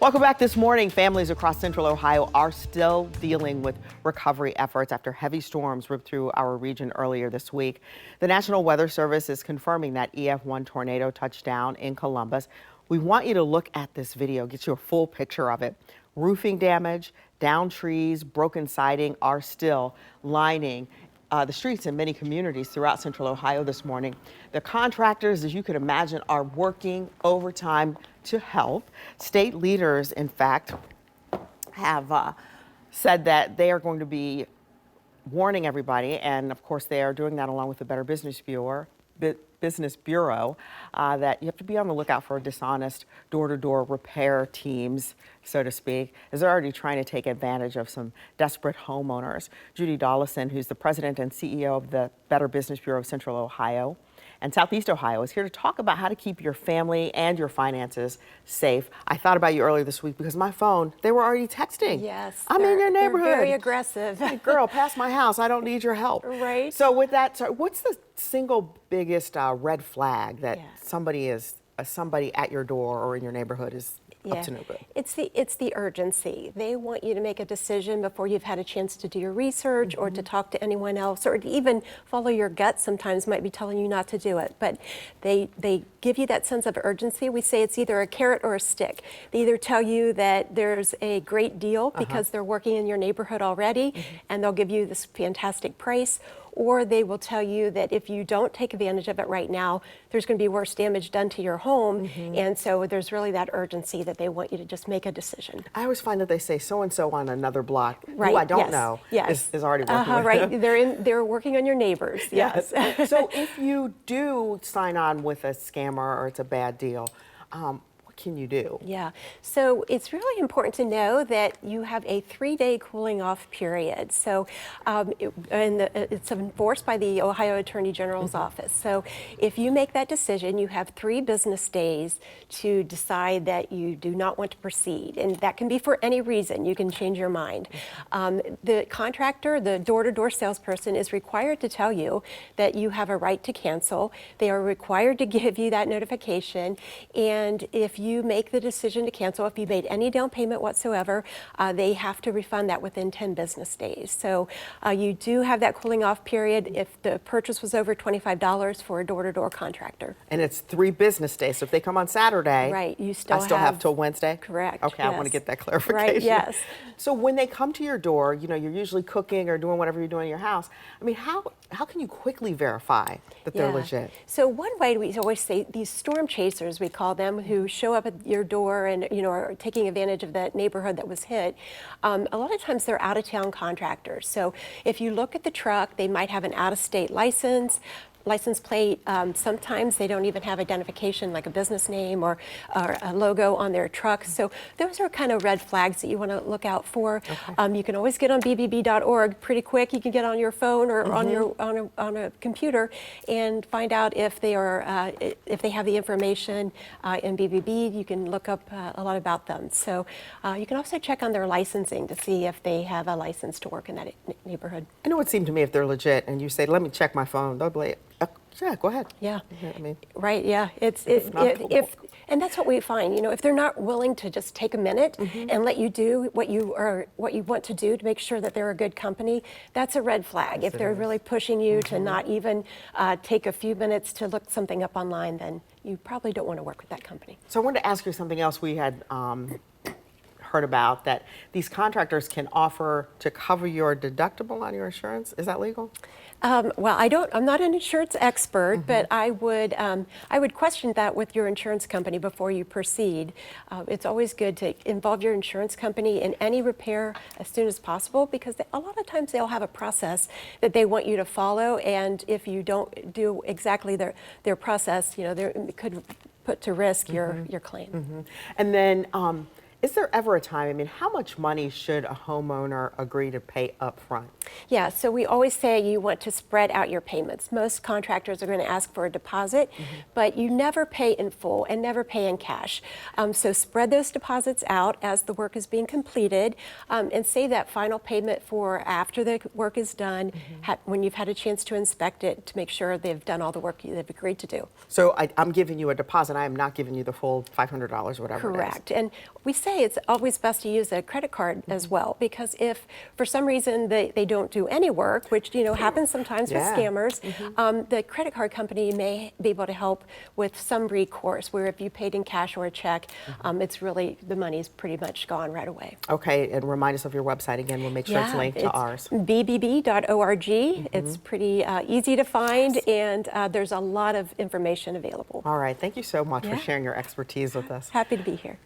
Welcome back this morning. Families across central Ohio are still dealing with recovery efforts after heavy storms ripped through our region earlier this week. The National Weather Service is confirming that EF1 tornado touched down in Columbus. We want you to look at this video, get you a full picture of it. Roofing damage, downed trees, broken siding are still lining the streets in many communities throughout central Ohio this morning. The contractors, as you can imagine, are working overtime to help. State leaders, in fact, have said that they are going to be warning everybody, and of course they are doing that along with the Better Business Bureau, that you have to be on the lookout for dishonest door-to-door repair teams, so to speak, as they're already trying to take advantage of some desperate homeowners. Judy Dollison, who's the president and CEO of the Better Business Bureau of Central Ohio and Southeast Ohio, is here to talk about how to keep your family and your finances safe. I thought about you earlier this week because my phone, they were already texting. Yes. I'm in your neighborhood. They're very aggressive. Hey, girl, pass my house. I don't need your help. Right. So with that, what's the single biggest red flag that somebody at your door or in your neighborhood is up to no good? It's the urgency. They want you to make a decision before you've had a chance to do your research or to talk to anyone else, or to even follow your gut sometimes might be telling you not to do it. But they give you that sense of urgency. We say it's either a carrot or a stick. They either tell you that there's a great deal because they're working in your neighborhood already and they'll give you this fantastic price, or they will tell you that if you don't take advantage of it right now, there's going to be worse damage done to your home. And so there's really that urgency that they want you to just make a decision. I always find that they say so-and-so on another block, right. who I don't know, is already working with right. them. They're working on your neighbors. Yes. So if you do sign on with a scammer or it's a bad deal, what can you do? Yeah, so it's really important to know that you have a 3-day cooling off period. So it's enforced by the Ohio Attorney General's office. So if you make that decision, you have 3 business days to decide that you do not want to proceed. And that can be for any reason. You can change your mind. The contractor, the door-to-door salesperson, is required to tell you that you have a right to cancel. They are required to give you that notification. And if you make the decision to cancel, if you made any down payment whatsoever, they have to refund that within 10 business days. So you do have that cooling off period if the purchase was over $25 for a door-to-door contractor. And it's 3 business days. So if they come on Saturday, right, I still have till Wednesday? Correct. Okay, yes. I want to get that clarification. Right, yes. So when they come to your door, you know, you're usually cooking or doing whatever you're doing in your house. I mean, how can you quickly verify that they're legit? So one way we always say, these storm chasers, we call them, who show up at your door and are taking advantage of that neighborhood that was hit. A lot of times they're out-of-town contractors. So if you look at the truck, they might have an out-of-state license plate. Sometimes they don't even have identification like a business name or a logo on their truck. So those are kind of red flags that you want to look out for. You can always get on bbb.org pretty quick. You can get on your phone or on a computer and find out if they are if they have the information in BBB. You can look up a lot about them. So you can also check on their licensing to see if they have a license to work in that neighborhood. I know it seemed to me if they're legit and you say, let me check my phone, they'll be like, yeah, go ahead. Yeah. I mean, right. Yeah. And that's what we find. You know, if they're not willing to just take a minute and let you do what you want to do to make sure that they're a good company, that's a red flag. If they're really pushing you to not even take a few minutes to look something up online, then you probably don't want to work with that company. So I wanted to ask you something else we had heard about, that these contractors can offer to cover your deductible on your insurance. Is that legal? Well, I'm not an insurance expert, but I would question that with your insurance company before you proceed. It's always good to involve your insurance company in any repair as soon as possible, because a lot of times they'll have a process that they want you to follow, and if you don't do exactly their process, it could put to risk your claim. And then, is there ever a time, I mean, how much money should a homeowner agree to pay up front? Yeah, so we always say you want to spread out your payments. Most contractors are going to ask for a deposit, but you never pay in full and never pay in cash. So spread those deposits out as the work is being completed, and save that final payment for after the work is done, when you've had a chance to inspect it, to make sure they've done all the work they've agreed to do. So I'm giving you a deposit. I am not giving you the full $500, whatever. Correct. And we say say it's always best to use a credit card as well, because if for some reason they don't do any work, which happens sometimes with scammers, the credit card company may be able to help with some recourse, where if you paid in cash or a check, it's really, the money's pretty much gone right away. Okay, and remind us of your website again. We'll make sure it's linked to ours. bbb.org. It's pretty easy to find, and there's a lot of information available. All right, thank you so much for sharing your expertise with us. Happy to be here.